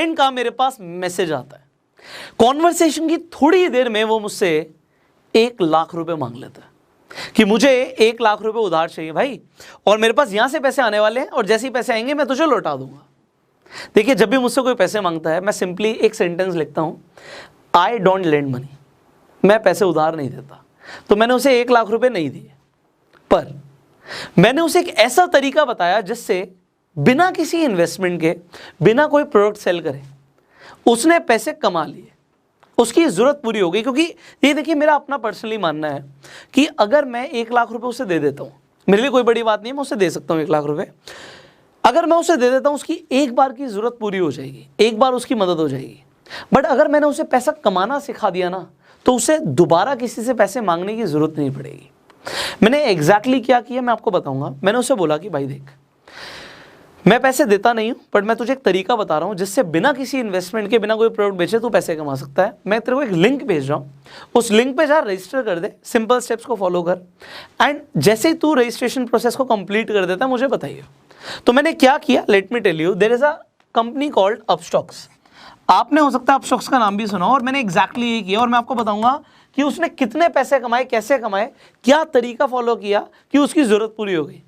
Friend का मेरे पास message आता है, कॉन्वर्सेशन की थोड़ी ही देर में वो मुझसे 1 लाख रुपए मांग लेता है कि मुझे 1 लाख रुपए उधार चाहिए भाई, और मेरे पास यहां से पैसे आने वाले हैं और जैसे ही पैसे आएंगे मैं तुझे लौटा दूंगा। देखिए, जब भी मुझसे कोई पैसे मांगता है मैं सिंपली एक सेंटेंस लिखता हूं, आई डोंट लेंड मनी, मैं पैसे उधार नहीं देता। तो मैंने उसे 1 लाख रुपए नहीं दिए, पर मैंने उसे एक ऐसा तरीका बताया जिससे बिना किसी इन्वेस्टमेंट के, बिना कोई प्रोडक्ट सेल करे, उसने पैसे कमा लिए, उसकी ज़रूरत पूरी हो गई। क्योंकि ये देखिए, मेरा अपना पर्सनली मानना है कि अगर मैं 1 लाख रुपए उसे दे देता हूँ, मेरे लिए कोई बड़ी बात नहीं है, मैं उसे दे सकता हूँ 1 लाख रुपए। अगर मैं उसे दे देता हूँ, उसकी एक बार की ज़रूरत पूरी हो जाएगी, एक बार उसकी मदद हो जाएगी। बट अगर मैंने उसे पैसा कमाना सिखा दिया ना, तो उसे दोबारा किसी से पैसे मांगने की ज़रूरत नहीं पड़ेगी। मैंने एग्जैक्टली क्या किया मैं आपको बताऊंगा। मैंने उसे बोला कि भाई देख, मैं पैसे देता नहीं हूं, बट मैं तुझे एक तरीका बता रहा हूं जिससे बिना किसी इन्वेस्टमेंट के, बिना कोई प्रोडक्ट बेचे तू पैसे कमा सकता है। मैं तेरे को एक लिंक भेज रहा हूं, उस लिंक पे जा, रजिस्टर कर दे, सिंपल स्टेप्स को फॉलो कर, एंड जैसे ही तू रजिस्ट्रेशन प्रोसेस को कंप्लीट कर देता है मुझे बताइए। तो मैंने क्या किया, let me tell you, there is a company called Upstox. आपने हो सकता है अपस्टॉक्स का नाम भी सुना हो, और मैंने एग्जैक्टली यही किया, और मैं आपको बताऊंगा कि उसने कितने पैसे कमाए, कैसे कमाए, क्या तरीका फॉलो किया कि उसकी जरूरत पूरी हो गई।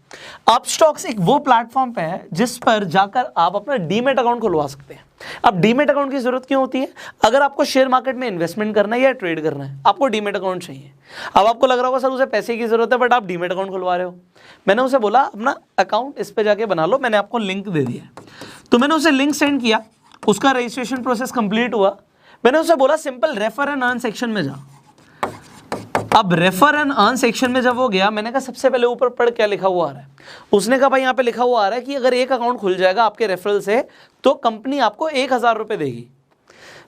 अपस्टॉक्स एक वो प्लेटफॉर्म पे है जिस पर जाकर आप अपना डीमेट अकाउंट खुलवा सकते हैं। अब डीमेट अकाउंट की जरूरत क्यों होती है? अगर आपको शेयर मार्केट में इन्वेस्टमेंट करना है या ट्रेड करना है, आपको डीमेट अकाउंट चाहिए। अब आपको लग रहा होगा सर उसे पैसे की जरूरत है, बट आप डीमेट अकाउंट खुलवा रहे हो। मैंने उसे बोला अपना अकाउंट इस पे जाके बना लो, मैंने आपको लिंक दे दिया। तो मैंने उसे लिंक सेंड किया, उसका रजिस्ट्रेशन प्रोसेस कंप्लीट हुआ। मैंने उसे बोला simple refer and earn section में जा। अब रेफर एंड अर्न सेक्शन में जब वो गया, मैंने कहा सबसे पहले ऊपर पढ़ क्या लिखा हुआ आ रहा है। उसने कहा भाई यहाँ पे लिखा हुआ आ रहा है कि अगर एक अकाउंट खुल जाएगा आपके रेफरल से तो कंपनी आपको 1000 रुपये देगी।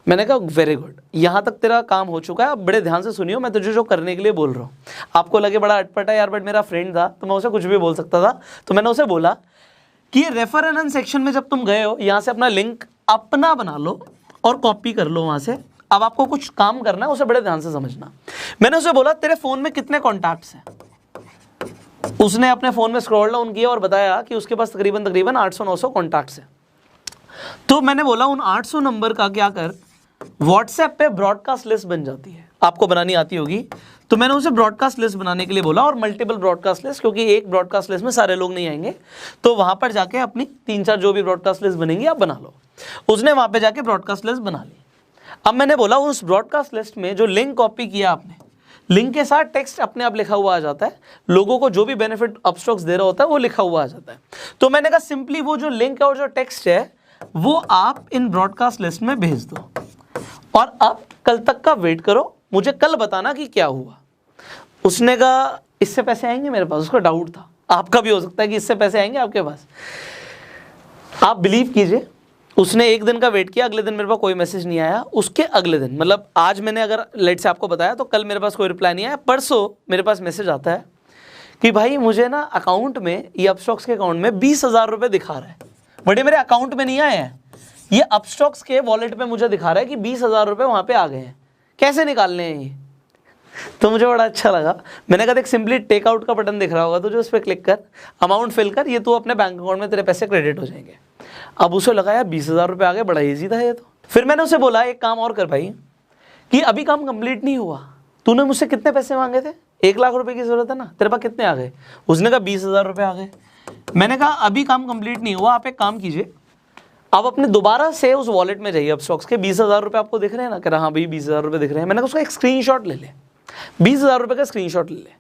मैंने कहा वेरी गुड, यहाँ तक तेरा काम हो चुका है, अब बड़े ध्यान से सुनियो, मैं तुझे जो करने के लिए बोल रहा हूँ। आपको लगे बड़ा अटपटा यार, बट मेरा फ्रेंड था तो मैं उसे कुछ भी बोल सकता था। तो मैंने उसे बोला कि ये रेफर एंड अर्न सेक्शन में जब तुम गए हो, यहाँ से अपना लिंक अपना बना लो और कॉपी कर लो वहाँ से। अब आपको कुछ काम करना है, उसे बड़े ध्यान से समझना। मैंने उसे बोला तेरे फोन में कितने कॉन्टैक्ट्स हैं? उसने अपने फोन में स्क्रॉल डाउन किया और बताया कि उसके पास तकरीबन 800-900 कॉन्टैक्ट्स हैं। तो मैंने बोला उन 800 नंबर का क्या कर, व्हाट्सएप पे ब्रॉडकास्ट लिस्ट बन जाती है, आपको बनानी आती होगी। तो मैंने उसे ब्रॉडकास्ट लिस्ट बनाने के लिए बोला, और मल्टीपल ब्रॉडकास्ट लिस्ट, क्योंकि एक ब्रॉडकास्ट लिस्ट में सारे लोग नहीं आएंगे, तो वहां पर जाके अपनी 3-4 जो भी ब्रॉडकास्ट लिस्ट बनेंगी आप बना लो। उसने वहां पे जाके ब्रॉडकास्ट लिस्ट बना ली। अब मैंने बोला उस ब्रॉडकास्ट लिस्ट में जो लिंक कॉपी किया आपने, लिंक के साथ टेक्स्ट अपने आप लिखा हुआ आ जाता है, लोगों को जो भी बेनिफिट अपस्टॉक्स दे रहा होता है वो लिखा हुआ आ जाता है। तो मैंने कहा सिंपली वो जो लिंक है और जो टेक्स्ट है वो आप इन ब्रॉडकास्ट लिस्ट में भेज दो, और अब कल तक का वेट करो, मुझे कल बताना कि क्या हुआ। उसने कहा इससे पैसे आएंगे मेरे पास? उसका डाउट था, आपका भी हो सकता है कि इससे पैसे आएंगे आपके पास। आप बिलीव कीजिए, उसने एक दिन का वेट किया, अगले दिन मेरे पास कोई मैसेज नहीं आया। उसके अगले दिन, मतलब आज मैंने अगर लेट से आपको बताया तो कल मेरे पास कोई रिप्लाई नहीं आया। परसों मेरे पास मैसेज आता है कि भाई मुझे ना अकाउंट में, ये अपस्टॉक्स के अकाउंट में 20,000 रुपये दिखा रहा है। बड़े मेरे अकाउंट में नहीं आए हैं, ये अपस्टॉक्स के वॉलेट पे मुझे दिखा रहा है कि 20,000 रुपये वहाँ पे आ गए हैं, कैसे निकालने हैं ये? तो मुझे बड़ा अच्छा लगा। मैंने कहा देख सिंपली टेकआउट का बटन दिख रहा होगा तो जो उस पर क्लिक कर, अमाउंट फिल कर, ये तू अपने बैंक अकाउंट में तेरे पैसे क्रेडिट हो जाएंगे। अब उसे लगा यार 20,000 रुपये आ गए, बड़ा ईजी था ये तो। फिर मैंने उसे बोला एक काम और कर भाई, कि अभी काम कंप्लीट नहीं हुआ, तूने मुझसे कितने पैसे मांगे थे? 1 लाख रुपए की जरूरत है ना, तेरे पास कितने आ गए? उसने कहा 20,000 रुपये आ गए। मैंने कहा अभी काम कंप्लीट नहीं हुआ, आप एक काम कीजिए, आप अपने दोबारा से उस वॉलेट में जाइए अपस्टॉक्स के, 20,000 रुपये आपको दिख रहे हैं ना? कह रहा हाँ भाई 20,000 रुपये दिख रहे हैं। मैंने कहा उसका एक स्क्रीनशॉट ले ले, 20,000 रुपये का स्क्रीनशॉट ले ले,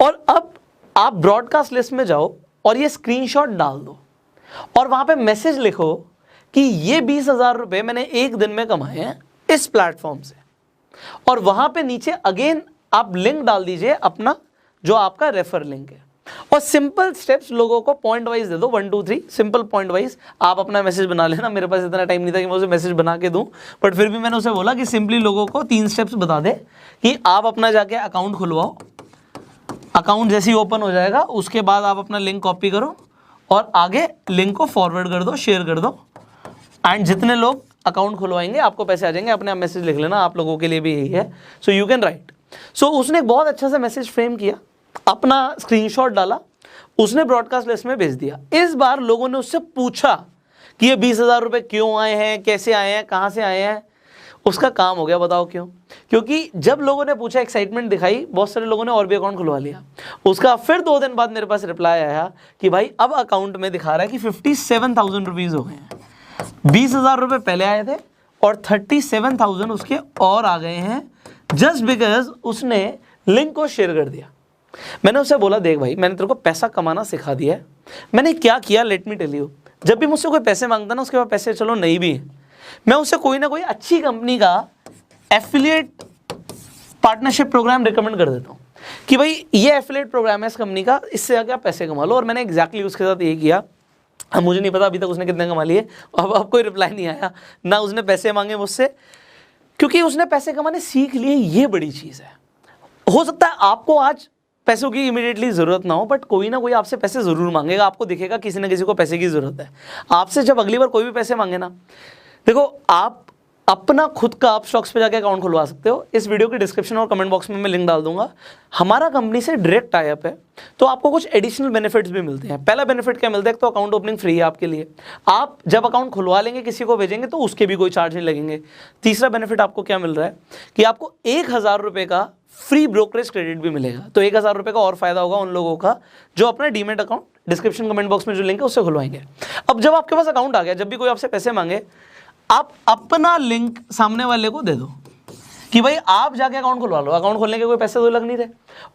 और अब आप ब्रॉडकास्ट लिस्ट में जाओ और ये स्क्रीनशॉट डाल दो, और वहां पे मैसेज लिखो कि ये 20,000 रुपये मैंने एक दिन में कमाए हैं इस प्लेटफॉर्म से, और वहां पे नीचे अगेन आप लिंक डाल दीजिए अपना, जो आपका रेफर लिंक है, और सिंपल स्टेप्स लोगों को पॉइंट वाइज दे दो, 1 2 3 सिंपल पॉइंट वाइज। आप अपना मैसेज बना लेना, मेरे पास इतना टाइम नहीं था कि मैं उसे मैसेज बना के दूं, बट फिर भी मैंने उसे बोला कि सिंपली लोगों को 3 स्टेप्स बता दे कि आप अपना जाके अकाउंट खुलवाओ, अकाउंट जैसे ही ओपन हो जाएगा उसके बाद आप अपना लिंक कॉपी करो और आगे लिंक को फॉरवर्ड कर दो, शेयर कर दो, एंड जितने लोग अकाउंट खुलवाएंगे आपको पैसे आ जाएंगे। अपने आप मैसेज लिख लेना, आप लोगों के लिए भी यही है, सो यू कैन राइट। सो उसने एक बहुत अच्छा सा मैसेज फ्रेम किया, अपना स्क्रीनशॉट डाला, उसने ब्रॉडकास्ट लिस्ट में भेज दिया। इस बार लोगों ने उससे पूछा कि ये 20,000 रुपये क्यों आए हैं, कैसे आए हैं, कहाँ से आए हैं, उसका काम हो गया। बताओ क्यों? क्योंकि जब लोगों ने पूछा, एक्साइटमेंट दिखाई, बहुत सारे लोगों ने और भी अकाउंट खुलवा लिया। उसका फिर 2 दिन बाद मेरे पास रिप्लाई आया कि भाई अब अकाउंट में दिखा रहा है कि 57,000 रुपीज़ हो गए हैं। 20,000 रुपये पहले आए थे और 37,000 उसके और आ गए हैं, जस्ट बिकॉज उसने लिंक को शेयर कर दिया। मैंने उससे बोला, देख भाई, मैंने तेरे को पैसा कमाना सिखा दिया है। मैंने क्या किया, लेट मी टेल यू। जब भी मुझसे कोई पैसे मांगता ना, उसके बाद पैसे चलो नहीं भी है, मैं उससे कोई ना कोई अच्छी कंपनी का एफिलिएट पार्टनरशिप प्रोग्राम रिकमेंड कर देता हूँ कि भाई ये एफिलिएट प्रोग्राम है इस कंपनी का, इससे आके आप पैसे कमा लो। और मैंने एग्जैक्टली उसके साथ ये किया। अब मुझे नहीं पता अभी तक उसने कितने कमा लिए, अब कोई रिप्लाई नहीं आया, ना उसने पैसे मांगे मुझसे, क्योंकि उसने पैसे कमाने सीख लिए। ये बड़ी चीज़ है। हो सकता है आपको आज पैसों की इमीडिएटली ज़रूरत ना हो, बट कोई ना कोई आपसे पैसे ज़रूर मांगेगा। आपको दिखेगा किसी ना किसी को पैसे की ज़रूरत है। आपसे जब अगली बार कोई भी पैसे मांगे ना, देखो, आप अपना खुद का अपस्टॉक्स पे जाके अकाउंट खुलवा सकते हो। इस वीडियो के डिस्क्रिप्शन और कमेंट बॉक्स में मैं लिंक डाल दूंगा। हमारा कंपनी से डायरेक्ट टाई अप है, तो आपको कुछ एडिशनल बेनिफिट्स भी मिलते हैं। पहला बेनिफिट क्या मिलता है? तो अकाउंट ओपनिंग फ्री है आपके लिए। आप जब अकाउंट खुलवा लेंगे, किसी को भेजेंगे, तो उसके भी कोई चार्ज नहीं लगेंगे। तीसरा बेनिफिट आपको क्या मिल रहा है कि आपको 1,000 रुपये का फ्री ब्रोकरेज क्रेडिट भी मिलेगा। तो 1,000 रुपये का और फायदा होगा उन लोगों का जो अपना demat account, description comment box में जो लिंक है उससे खुलवाएंगे। अब जब आपके पास अकाउंट आ गया, जब भी कोई आपसे पैसे मांगे, आप अपना लिंक सामने वाले को दे दो कि भाई आप जाके अकाउंट खुलवा लो। अकाउंट खोलने के कोई पैसे तो लग नहीं रहे।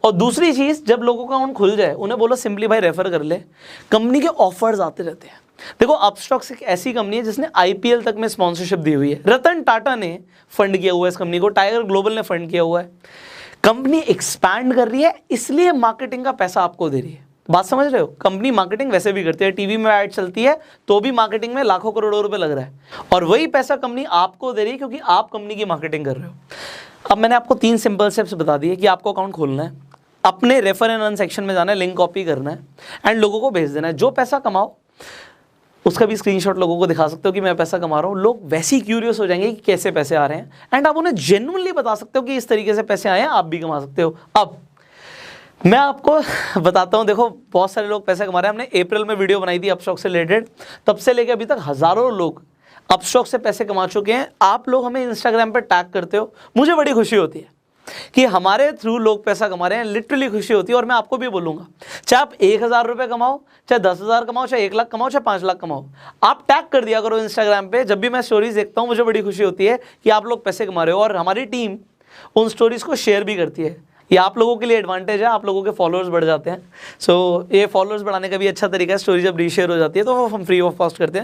और दूसरी चीज़, जब लोगों का अकाउंट खुल जाए, उन्हें बोलो सिंपली भाई रेफर कर ले। कंपनी के ऑफर्स आते रहते हैं। देखो, अपस्टॉक्स एक ऐसी कंपनी है जिसने IPL तक में स्पॉन्सरशिप दी हुई है। रतन टाटा ने फंड किया हुआ है इस कंपनी को, टाइगर ग्लोबल ने फंड किया हुआ है। कंपनी एक्सपैंड कर रही है, इसलिए मार्केटिंग का पैसा आपको दे रही है। बात समझ रहे हो? कंपनी मार्केटिंग वैसे भी करती है, टीवी में ऐड चलती है तो भी मार्केटिंग में लाखों करोड़ों रुपए लग रहा है, और वही पैसा कंपनी आपको दे रही है क्योंकि आप कंपनी की मार्केटिंग कर रहे हो। अब मैंने आपको 3 सिंपल स्टेप्स बता दिए कि आपको अकाउंट खोलना है, अपने रेफर एंड अर्न सेक्शन में जाना है, लिंक कॉपी करना है एंड लोगों को भेज देना है। जो पैसा कमाओ उसका भी स्क्रीनशॉट लोगों को दिखा सकते हो कि मैं पैसा कमा रहा हूँ। लोग वैसे ही क्यूरियस हो जाएंगे कि कैसे पैसे आ रहे हैं, एंड आप उन्हें जेन्युइनली बता सकते हो कि इस तरीके से पैसे आए हैं, आप भी कमा सकते हो। अब मैं आपको बताता हूँ, देखो, बहुत सारे लोग पैसे कमा रहे हैं। हमने अप्रैल में वीडियो बनाई थी अपस्टॉक से रिलेटेड, तब से लेकर अभी तक हज़ारों लोग अपस्टॉक से पैसे कमा चुके हैं। आप लोग हमें इंस्टाग्राम पर टैग करते हो, मुझे बड़ी खुशी होती है कि हमारे थ्रू लोग पैसा कमा रहे हैं। लिटरली खुशी होती है। और मैं आपको भी बोलूँगा, चाहे आप 1,000 रुपये कमाओ, चाहे 10,000 कमाओ, चाहे 1 लाख कमाओ, चाहे 5 लाख कमाओ, आप टैग कर दिया करो इंस्टाग्राम पे। जब भी मैं स्टोरीज देखता हूँ, मुझे बड़ी खुशी होती है कि आप लोग पैसे कमा रहे हो, और हमारी टीम उन स्टोरीज को शेयर भी करती है। ये आप लोगों के लिए एडवांटेज है, आप लोगों के फॉलोअर्स बढ़ जाते हैं। सो ये फॉलोअर्स बढ़ाने का भी अच्छा तरीका है। स्टोरी जब रीशेयर हो जाती है तो वो हम फ्री ऑफ कॉस्ट करते हैं।